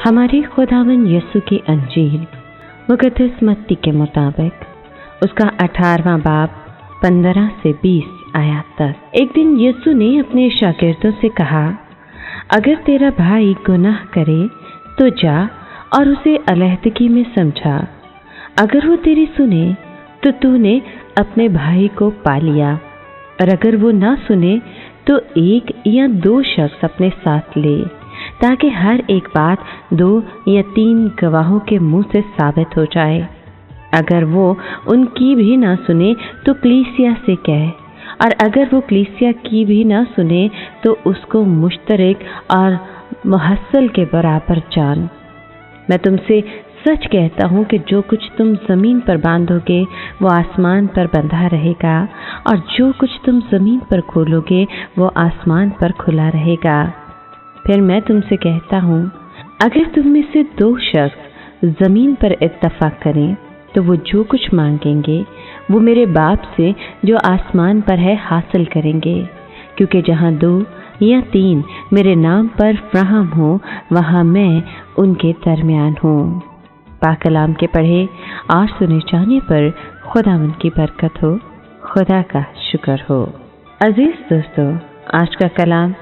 हमारे खुदावंद यीशु की अंजील मुक़द्दस मत्ती के मुताबिक उसका 18वां बाब 15 से 20 आयत तक। एक दिन यीशु ने अपने शागिर्दों से कहा, अगर तेरा भाई गुनाह करे तो जा और उसे अलहदगी में समझा। अगर वो तेरी सुने तो तूने अपने भाई को पा लिया, और अगर वो ना सुने तो 1 या 2 शख्स अपने साथ ले, ताकि हर एक बात 2 या 3 गवाहों के मुंह से साबित हो जाए। अगर वो उनकी भी ना सुने तो कलीसिया से कह, और अगर वो कलीसिया की भी ना सुने तो उसको मुश्तरक और मुहस्सल के बराबर जान। मैं तुमसे सच कहता हूँ कि जो कुछ तुम ज़मीन पर बांधोगे वो आसमान पर बंधा रहेगा, और जो कुछ तुम ज़मीन पर खोलोगे वो आसमान पर खुला रहेगा। फिर मैं तुमसे कहता हूँ, अगर तुम में से 2 शख्स ज़मीन पर इत्तफाक करें तो वो जो कुछ मांगेंगे वो मेरे बाप से जो आसमान पर है हासिल करेंगे, क्योंकि जहाँ 2 या 3 मेरे नाम पर फराहम हो वहाँ मैं उनके दरमियान हूँ। पाक कलाम के पढ़े और सुने जाने पर खुदावंद की बरकत हो, खुदा का शुक्र हो। अजीज दोस्तों, आज का कलाम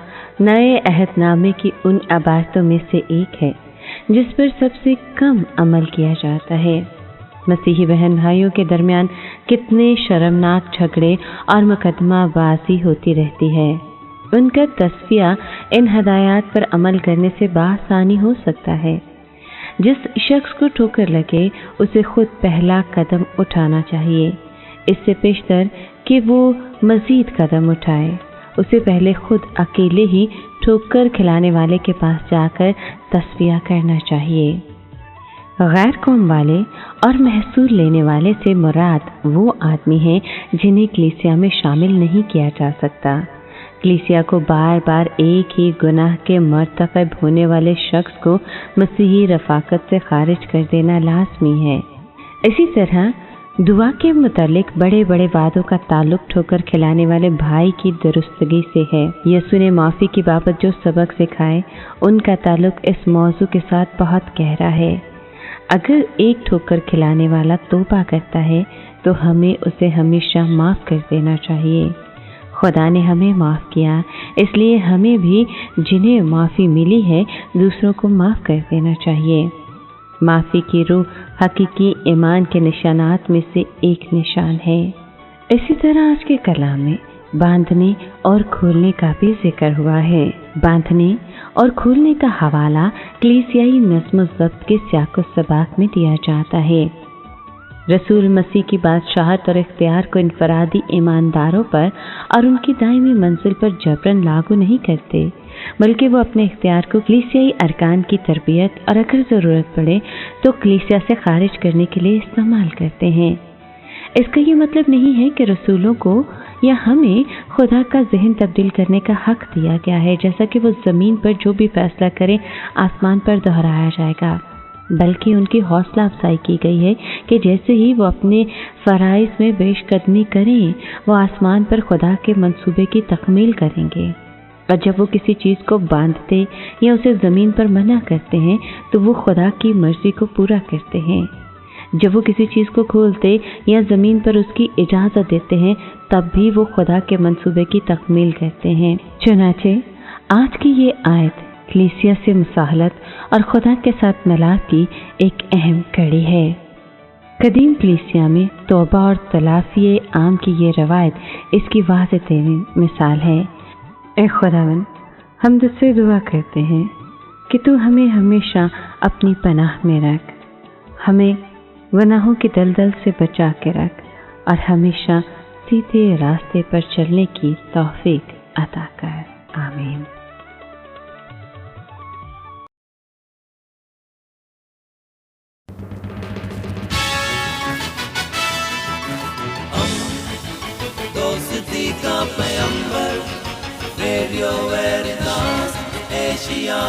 नए अहदनामे की उन अबारतों में से एक है जिस पर सबसे कम अमल किया जाता है। मसीही बहन भाइयों के दरमियान कितने शर्मनाक झगड़े और मुकदमाबाजी होती रहती है। उनका तस्फिया इन हदायत पर अमल करने से बासानी हो सकता है। जिस शख्स को ठोकर लगे उसे खुद पहला कदम उठाना चाहिए, इससे पेशतर कि वो मज़ीद कदम उठाए। उसे पहले खुद अकेले ही ठोकर खिलाने वाले के पास जाकर तस्फिया करना चाहिए। गैर कौम वाले और महसूल लेने वाले से मुराद वो आदमी हैं जिन्हें कलीसिया में शामिल नहीं किया जा सकता। कलीसिया को बार बार एक ही गुनाह के मर्तकब होने वाले शख्स को मसीही रफ़ाकत से खारिज कर देना लाज़मी है। इसी तरह दुआ के मुतालिक बड़े बड़े वादों का ताल्लुक ठोकर खिलाने वाले भाई की दुरुस्तगी से है। यीशु ने माफ़ी की बाबत जो सबक सिखाए उनका ताल्लुक इस मौजू के साथ बहुत गहरा है। अगर एक ठोकर खिलाने वाला तौबा करता है तो हमें उसे हमेशा माफ़ कर देना चाहिए। खुदा ने हमें माफ़ किया, इसलिए हमें भी जिन्हें माफ़ी मिली है दूसरों को माफ़ कर देना चाहिए। माफ़ी की रूह हकीकी ईमान के निशानात में से एक निशान है। इसी तरह आज के कलाम में बांधने और खोलने का भी जिक्र हुआ है। बांधने और खोलने का हवाला कलीसियाई नज़्म ज़ब्त के सियाक़ो सबाक में दिया जाता है। रसूल मसीह की बादशाहत और इख्तियार को इनफरादी ईमानदारों पर और उनकी दायमी मंजिल पर जबरन लागू नहीं करते, बल्कि वो अपने इख्तियार को कलीसियाई अरकान की तरबियत और अगर ज़रूरत पड़े तो कलीसिया से खारिज करने के लिए इस्तेमाल करते हैं। इसका ये मतलब नहीं है कि रसूलों को या हमें खुदा का जहन तब्दील करने का हक दिया गया है, जैसा कि वो ज़मीन पर जो भी फैसला करें आसमान पर दोहराया जाएगा, बल्कि उनकी हौसला अफजाई की गई है कि जैसे ही वो अपने फ़राइज़ में पेशकदमी करें वो आसमान पर खुदा के मंसूबे की तकमील करेंगे। और जब वो किसी चीज़ को बांधते या उसे ज़मीन पर मना करते हैं तो वो खुदा की मर्ज़ी को पूरा करते हैं। जब वो किसी चीज़ को खोलते या ज़मीन पर उसकी इजाज़त देते हैं तब भी वो खुदा के मंसूबे की तकमील करते हैं। चुनाचे आज की ये आयत कलीसिया से मुसाहलत और खुदा के साथ मिलाप की एक अहम कड़ी है। कदीम कलीसिया में तौबा और तलाफ़ी आम की ये रवायत इसकी वाज़ेह तरीन मिसाल है। ए खुदावन, हम तुझसे दुआ करते हैं कि तू हमें हमेशा अपनी पनाह में रख, हमें गुनाहों की दलदल से बचा के रख और हमेशा सीधे रास्ते पर चलने की तौफीक अता कर। आमीन। दोस्ती का पैगंबर, रेडियो वेरितास एशिया।